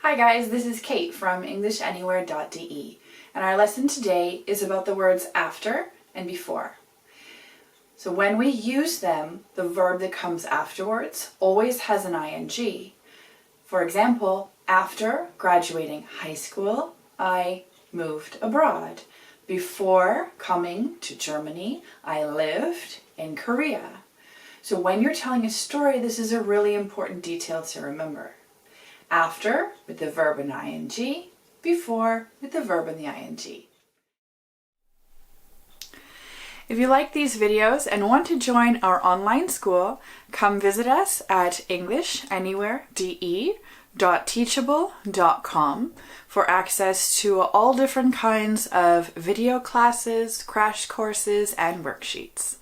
Hi guys, this is Kate from EnglishAnywhere.de, and our lesson today is about the words after and before. So when we use them, the verb that comes afterwards always has an ing. For example, after graduating high school, I moved abroad. Before coming to Germany, I lived in Korea. So when you're telling a story, this is a really important detail to remember. After with the verb and ing, before with the verb and the ing. If you like these videos and want to join our online school, come visit us at EnglishAnywhere.de.teachable.com for access to all different kinds of video classes, crash courses, and worksheets.